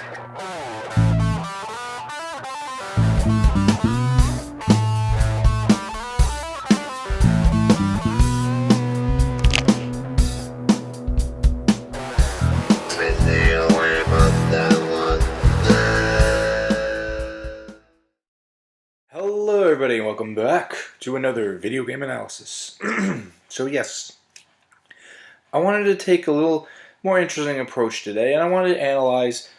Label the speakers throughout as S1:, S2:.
S1: Hello everybody and welcome back to another video game analysis. So yes, I wanted to take a little more interesting approach today, and I wanted to analyze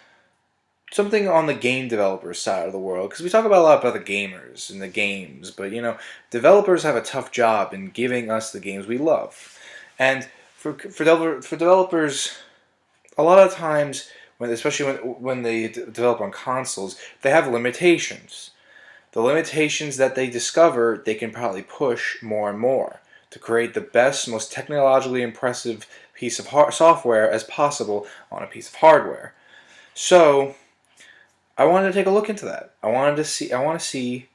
S1: something on the game developer side of the world, because we talk about a lot about the gamers and the games, but you know, developers have a tough job in giving us the games we love. And for developers, a lot of times, especially when they develop on consoles, they have limitations. The limitations that they discover, they can probably push more and more to create the best, most technologically impressive piece of software as possible on a piece of hardware. So, I wanted to take a look into that. I want to see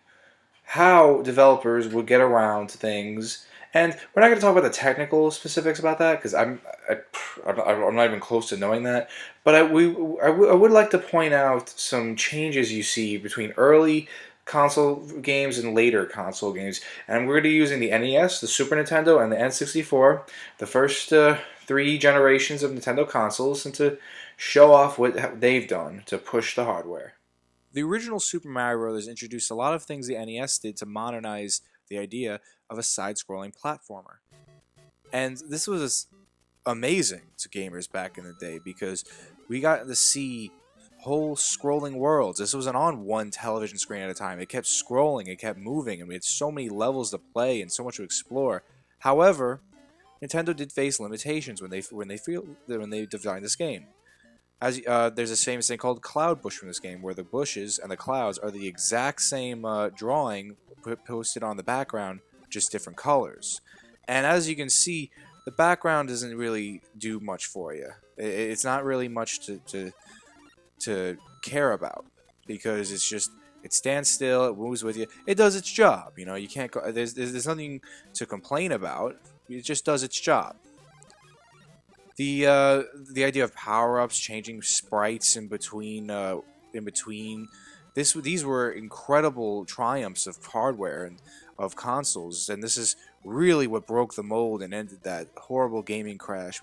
S1: how developers would get around things, and we're not going to talk about the technical specifics about that because I'm not even close to knowing that. But I would like to point out some changes you see between early console games and later console games, and we're going to be using the NES, the Super Nintendo, and the N64, the first 3 generations of Nintendo consoles, and to show off what they've done to push the hardware. The original Super Mario Bros. Introduced a lot of things the NES did to modernize the idea of a side-scrolling platformer. And this was amazing to gamers back in the day because we got to see whole scrolling worlds. This wasn't on one television screen at a time. It kept scrolling, it kept moving, and we had so many levels to play and so much to explore. However, Nintendo did face limitations when they designed this game. As there's this famous thing called Cloud Bush from this game, where the bushes and the clouds are the exact same drawing posted on the background, just different colors. And as you can see, the background doesn't really do much for you. It's not really much to care about, because it stands still, it moves with you, it does its job. You know, you can't go, there's nothing to complain about. It just does its job. The idea of power-ups, changing sprites in between these were incredible triumphs of hardware and of consoles, and this is really what broke the mold and ended that horrible gaming crash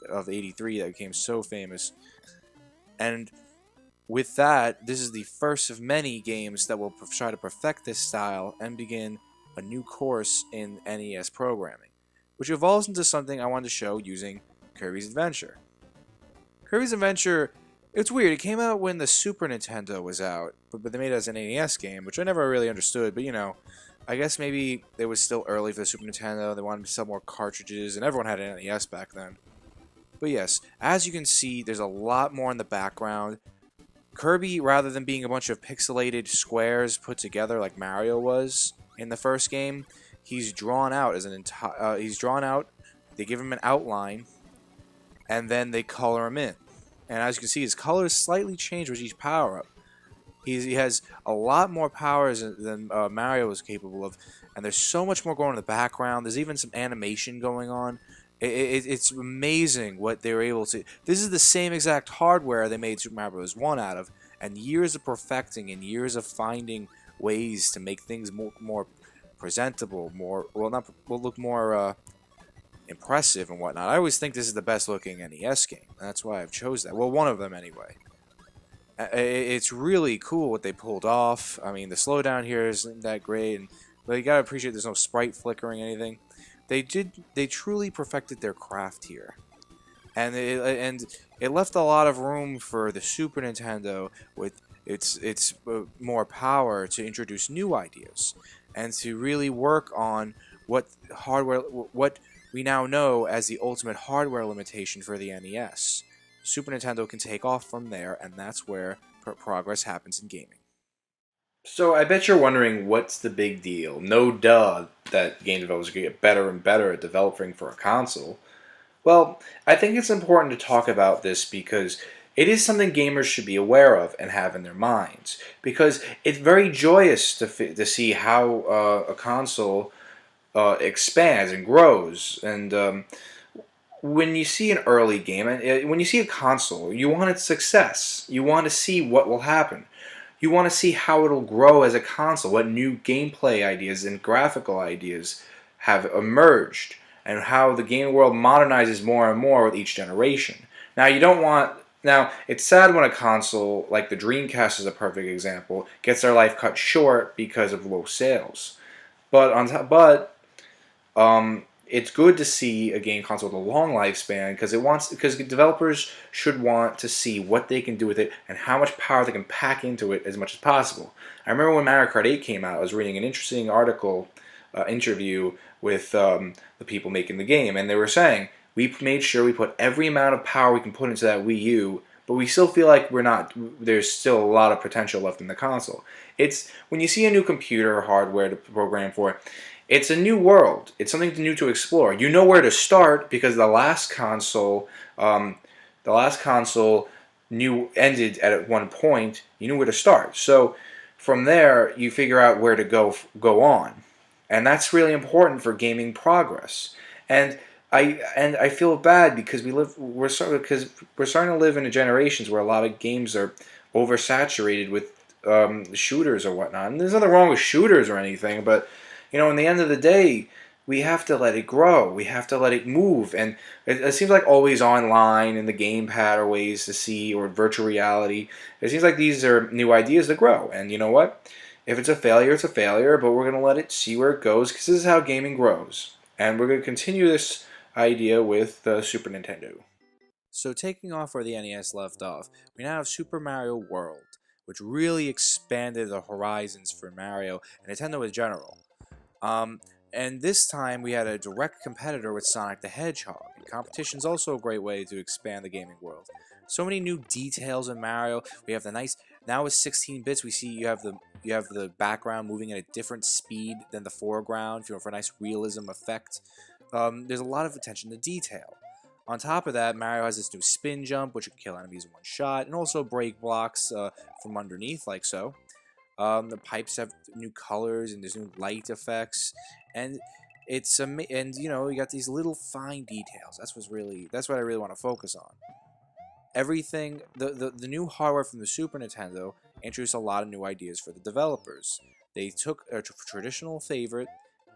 S1: of '83 that became so famous. And with that, this is the first of many games that will try to perfect this style and begin a new course in NES programming, which evolves into something I wanted to show using Kirby's Adventure. Kirby's Adventure, it's weird, it came out when the Super Nintendo was out, but they made it as an NES game, which I never really understood, but you know, I guess maybe it was still early for the Super Nintendo, they wanted to sell more cartridges, and everyone had an NES back then. But yes, as you can see, there's a lot more in the background. Kirby, rather than being a bunch of pixelated squares put together like Mario was in the first game, he's drawn out as an entire. They give him an outline, and then they color him in. And as you can see, his colors slightly change with each power-up. He has a lot more powers than Mario was capable of, and there's so much more going on in the background. There's even some animation going on. It's amazing what they were able to. This is the same exact hardware they made Super Mario Bros. 1 out of, and years of perfecting and years of finding ways to make things more presentable, look more impressive and whatnot. I always think this is the best looking NES game. That's why I've chose that. Well, one of them anyway. It's really cool what they pulled off. I mean, the slowdown here isn't that great, but you gotta appreciate there's no sprite flickering or anything. They truly perfected their craft here, and it left a lot of room for the Super Nintendo with its more power to introduce new ideas and to really work on what we now know as the ultimate hardware limitation for the NES. Super Nintendo can take off from there, and that's where progress happens in gaming. So I bet you're wondering, what's the big deal? No duh that game developers get better and better at developing for a console. Well, I think it's important to talk about this because it is something gamers should be aware of and have in their minds. Because it's very joyous to see how a console expands and grows. And when you see an early game, and when you see a console, you want its success. You want to see what will happen. You want to see how it'll grow as a console, what new gameplay ideas and graphical ideas have emerged, and how the game world modernizes more and more with each generation. Now, you don't want. Now, it's sad when a console, like the Dreamcast is a perfect example, gets their life cut short because of low sales. But it's good to see a game console with a long lifespan because developers should want to see what they can do with it and how much power they can pack into it as much as possible. I remember when Mario Kart 8 came out, I was reading an interesting interview with the people making the game, and they were saying we made sure we put every amount of power we can put into that Wii U, but we still feel like we're not. There's still a lot of potential left in the console. It's when you see a new computer or hardware to program for. It's a new world. It's something new to explore. You know where to start because the last console ended at one point. You knew where to start. So from there, you figure out where to go on, and that's really important for gaming progress. And I feel bad because we're starting to live in a generations where a lot of games are oversaturated with shooters or whatnot. And there's nothing wrong with shooters or anything, but in the end of the day, we have to let it grow. We have to let it move. And it seems like always online and the gamepad are ways to see, or virtual reality. It seems like these are new ideas to grow. And you know what? If it's a failure, it's a failure, but we're going to let it see where it goes because this is how gaming grows. And we're going to continue this idea with the Super Nintendo. So taking off where the NES left off, we now have Super Mario World, which really expanded the horizons for Mario and Nintendo in general. And this time we had a direct competitor with Sonic the Hedgehog. And competition's also a great way to expand the gaming world. So many new details in Mario. We have the nice now with 16 bits. We see you have the background moving at a different speed than the foreground, for a nice realism effect. There's a lot of attention to detail. On top of that, Mario has this new spin jump, which can kill enemies in one shot, and also break blocks from underneath, like so. The pipes have new colors and there's new light effects, and you got these little fine details. That's what I really want to focus on. Everything the new hardware from the Super Nintendo introduced a lot of new ideas for the developers. They took a traditional favorite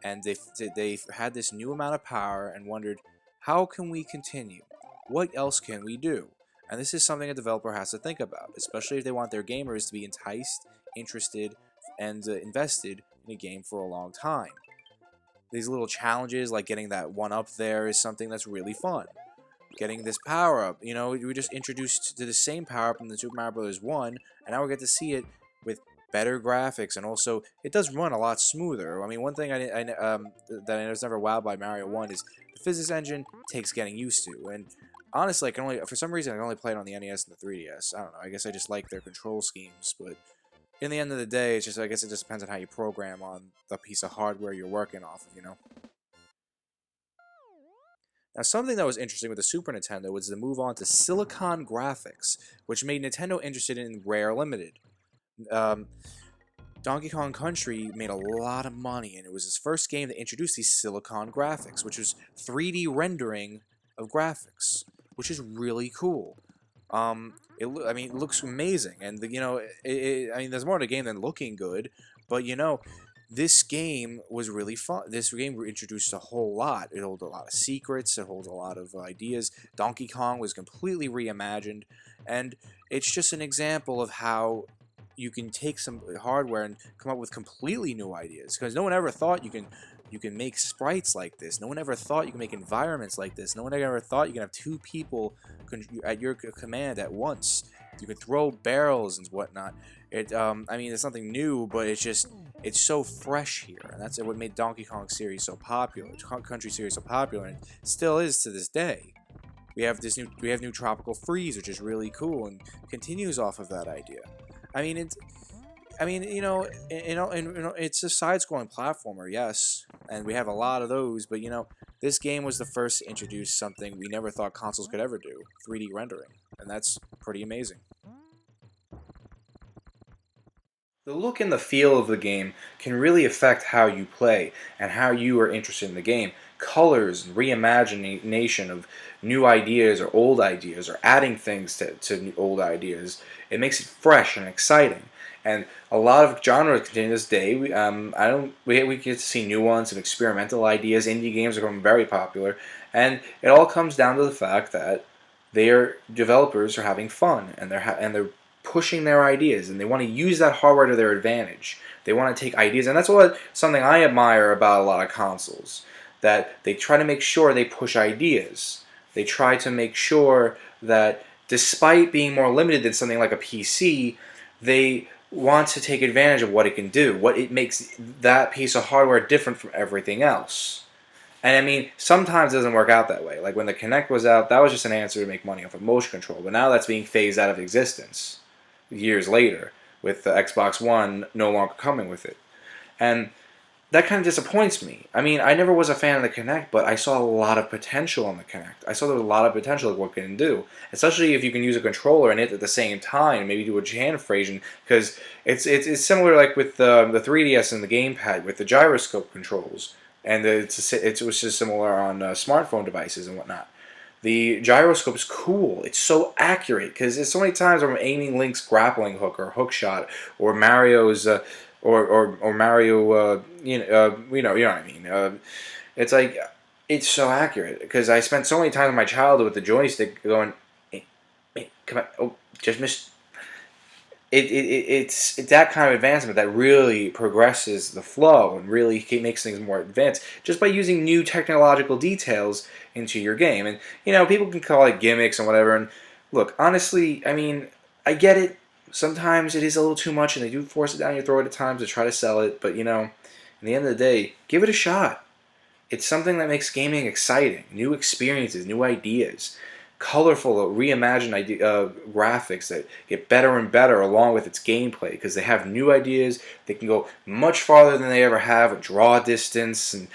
S1: and they had this new amount of power and wondered, how can we continue? What else can we do? And this is something a developer has to think about, especially if they want their gamers to be enticed, interested, and invested in a game for a long time. These little challenges, like getting that one up there, is something that's really fun. Getting this power up, we just introduced to the same power up in the Super Mario Bros. 1, and now we get to see it with better graphics, and also it does run a lot smoother. I mean, one thing that I was never wowed by Mario 1 is the physics engine takes getting used to, and honestly, for some reason I can only play it on the NES and the 3DS. I don't know. I guess I just like their control schemes, but in the end of the day, I guess it just depends on how you program on the piece of hardware you're working off of. Now, something that was interesting with the Super Nintendo was the move on to silicon graphics, which made Nintendo interested in Rare Limited. Um, Donkey Kong Country made a lot of money, and it was his first game that introduced these silicon graphics, which was 3D rendering of graphics, which is really cool. It looks amazing, and there's more to the game than looking good, but this game was really fun. This game introduced a whole lot. It holds a lot of secrets. It holds a lot of ideas. Donkey Kong was completely reimagined, and it's just an example of how you can take some hardware and come up with completely new ideas. Because no one ever thought you can make sprites like this. No one ever thought you can make environments like this. No one ever thought you can have two people at your command at once. You can throw barrels and whatnot. It's something new, but it's so fresh here, and that's what made Donkey Kong series so popular, Country series so popular, and still is to this day. We have new Tropical Freeze, which is really cool and continues off of that idea. It's a side-scrolling platformer, yes, and we have a lot of those, but this game was the first to introduce something we never thought consoles could ever do, 3D rendering, and that's pretty amazing. The look and the feel of the game can really affect how you play and how you are interested in the game, colors and reimagination of new ideas or old ideas, or adding things to old ideas. It makes it fresh and exciting. And a lot of genres continue to this day. We get to see new ones and experimental ideas. Indie games are becoming very popular, and it all comes down to the fact that their developers are having fun, and they're pushing their ideas, and they want to use that hardware to their advantage. They want to take ideas, and that's something I admire about a lot of consoles, that they try to make sure they push ideas. They try to make sure that despite being more limited than something like a PC, they want to take advantage of what it can do, what it makes that piece of hardware different from everything else. And I mean, sometimes it doesn't work out that way. Like when the Kinect was out, that was just an answer to make money off of motion control. But now that's being phased out of existence years later, with the Xbox One no longer coming with it. And that kind of disappoints me. I mean, I never was a fan of the Kinect, but I saw a lot of potential on the Kinect. I saw there was a lot of potential of what it can do, especially if you can use a controller and it at the same time, maybe do a hand phrasing, because it's similar like with the 3DS and the gamepad with the gyroscope controls, and it was just similar on smartphone devices and whatnot. The gyroscope's cool. It's so accurate because there's so many times where I'm aiming Link's grappling hook or hook shot, or Mario's or Mario, you know what I mean. It's like, it's so accurate because I spent so many times in my childhood with the joystick going, hey, come on, oh, just missed. It's that kind of advancement that really progresses the flow and really makes things more advanced just by using new technological details into your game. And you know, people can call it gimmicks and whatever. And look, honestly, I mean, I get it. Sometimes it is a little too much, and they do force it down your throat at times to try to sell it. But you know, in the end of the day, give it a shot. It's something that makes gaming exciting, new experiences, new ideas, colorful, reimagined graphics that get better and better along with its gameplay because they have new ideas. They can go much farther than they ever have, draw distance, and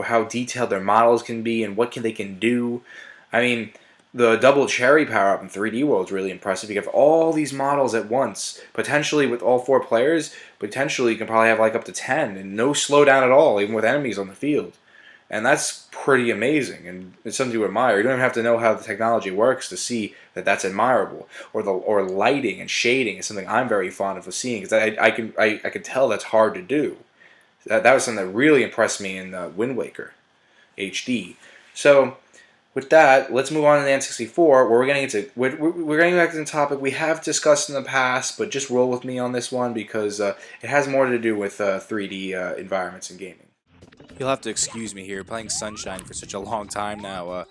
S1: how detailed their models can be and what they can do. I mean, the double cherry power-up in 3D World is really impressive. You have all these models at once, potentially with all 4 players. Potentially you can probably have like up to 10 and no slowdown at all, even with enemies on the field. And that's pretty amazing, and it's something to admire. You don't even have to know how the technology works to see that that's admirable. Or lighting and shading is something I'm very fond of seeing, because I can tell that's hard to do. That was something that really impressed me in Wind Waker HD. So with that, let's move on to the N64, where we're getting back to the topic we have discussed in the past, but just roll with me on this one because it has more to do with 3D environments and gaming. You'll have to excuse me here, playing Sunshine for such a long time now.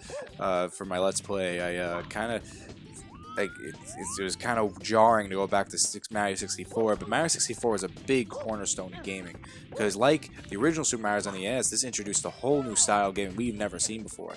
S1: For my Let's Play, I kind of like it was kind of jarring to go back to Mario 64, but Mario 64 is a big cornerstone in gaming because, like the original Super Mario's on the NES, this introduced a whole new style of gaming we've never seen before.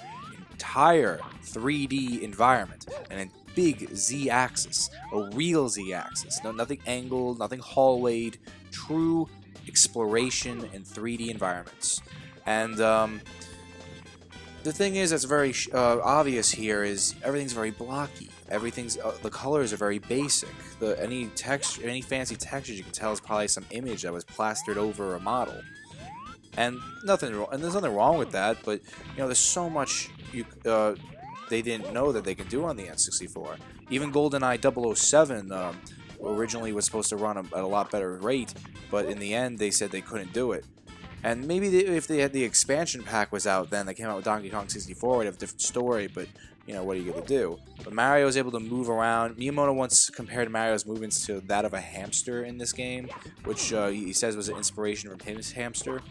S1: Entire 3D environment and a big Z-axis, a real Z-axis, nothing angled, nothing hallwayed, true exploration in 3D environments. And the thing is that's very obvious here is everything's very blocky. Everything's the colors are very basic. Any fancy textures you can tell is probably some image that was plastered over a model. And there's nothing wrong with that, but you know, there's so much they didn't know that they can do on the N64. Even GoldenEye 007 originally was supposed to run at a lot better rate, but in the end they said they couldn't do it. And maybe if they had the expansion pack was out then, they came out with Donkey Kong 64, would have a different story, but you know, what are you going to do? But Mario is able to move around. Miyamoto once compared Mario's movements to that of a hamster in this game, which he says was an inspiration from his hamster.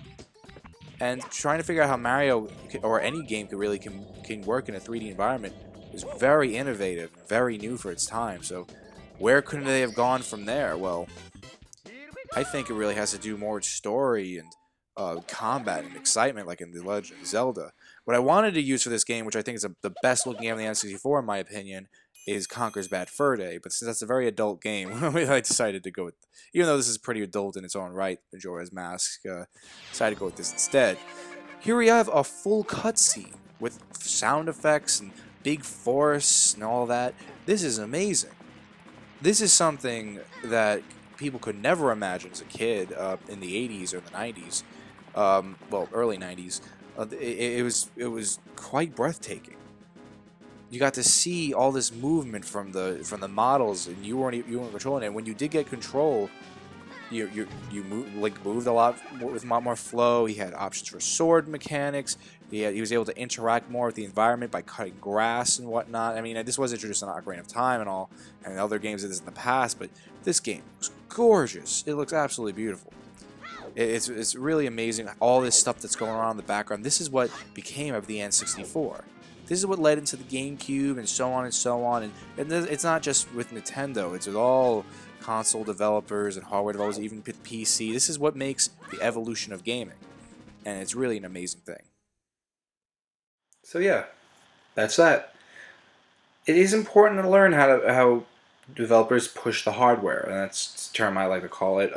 S1: And trying to figure out how Mario, or any game, can work in a 3D environment is very innovative, very new for its time. So where couldn't they have gone from there? Well, I think it really has to do more with story and combat and excitement, like in The Legend of Zelda. What I wanted to use for this game, which I think is the best looking game on the N64 in my opinion, is Conker's Bad Fur Day. But since that's a very adult game, I decided to go with, even though this is pretty adult in its own right, Majora's Mask, decided to go with this instead. Here we have a full cutscene with sound effects and big forests and all that. This is amazing. This is something that people could never imagine as a kid in the 80s or the 90s. Well, early 90s. It was quite breathtaking. You got to see all this movement from the models, and you weren't controlling it. When you did get control, moved a lot with a lot more flow. He had options for sword mechanics. He was able to interact more with the environment by cutting grass and whatnot. I mean, this was introduced in Ocarina of Time and all, and other games did this in the past, but this game was gorgeous. It looks absolutely beautiful. It's really amazing all this stuff that's going on in the background. This is what became of the N64. This is what led into the GameCube and so on and so on. And it's not just with Nintendo. It's with all console developers and hardware developers, even PC. This is what makes the evolution of gaming. And it's really an amazing thing. So yeah, that's that. It is important to learn how developers push the hardware, and that's the term I like to call it,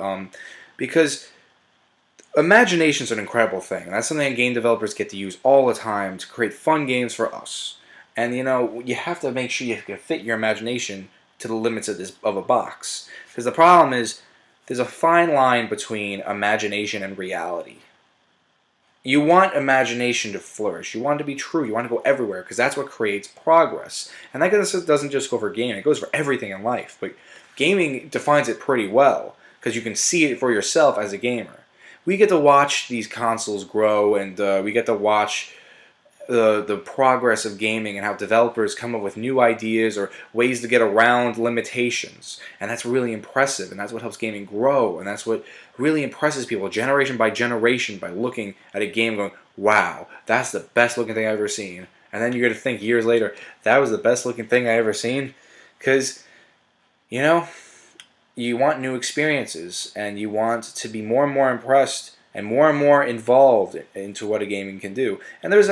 S1: because imagination is an incredible thing, and that's something that game developers get to use all the time to create fun games for us. And you have to make sure you can fit your imagination to the limits of a box, because the problem is there's a fine line between imagination and reality. You want imagination to flourish. You want it to be true. You want to go everywhere, because that's what creates progress. And that doesn't just go for gaming. It goes for everything in life. But gaming defines it pretty well, because you can see it for yourself as a gamer. We get to watch these consoles grow, and we get to watch the progress of gaming and how developers come up with new ideas or ways to get around limitations. And that's really impressive, and that's what helps gaming grow, and that's what really impresses people generation by generation by looking at a game going, wow, that's the best looking thing I've ever seen. And then you're going to think years later, that was the best looking thing I ever seen. Because, you want new experiences, and you want to be more and more impressed and more involved into what a gaming can do. And there's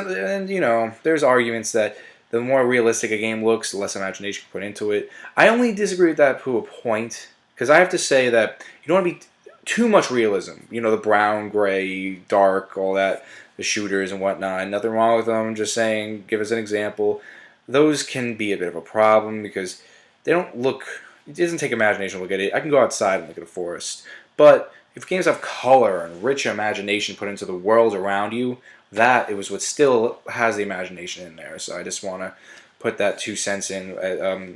S1: arguments that the more realistic a game looks, the less imagination you put into it. I only disagree with that to a point, because I have to say that you don't want to be too much realism. The brown, gray, dark, all that, the shooters and whatnot. Nothing wrong with them. Just saying, give us an example. Those can be a bit of a problem because they don't look. It doesn't take imagination to look at it. I can go outside and look at a forest, but if games have color and rich imagination put into the world around you, that is what still has the imagination in there. So I just want to put that 2 cents in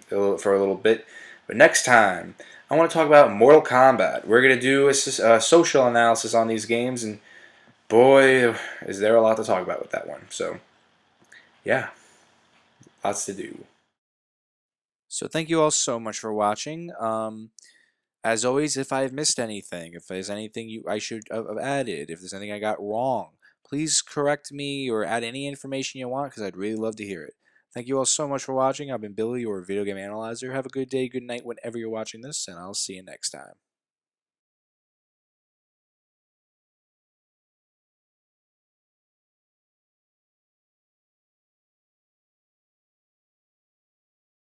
S1: for a little bit. But next time, I want to talk about Mortal Kombat. We're going to do a social analysis on these games, and boy, is there a lot to talk about with that one. So, yeah, lots to do. So thank you all so much for watching. As always, if I've missed anything, if there's anything I should have added, if there's anything I got wrong, please correct me or add any information you want, because I'd really love to hear it. Thank you all so much for watching. I've been Billy, your video game analyzer. Have a good day, good night, whenever you're watching this, and I'll see you next time.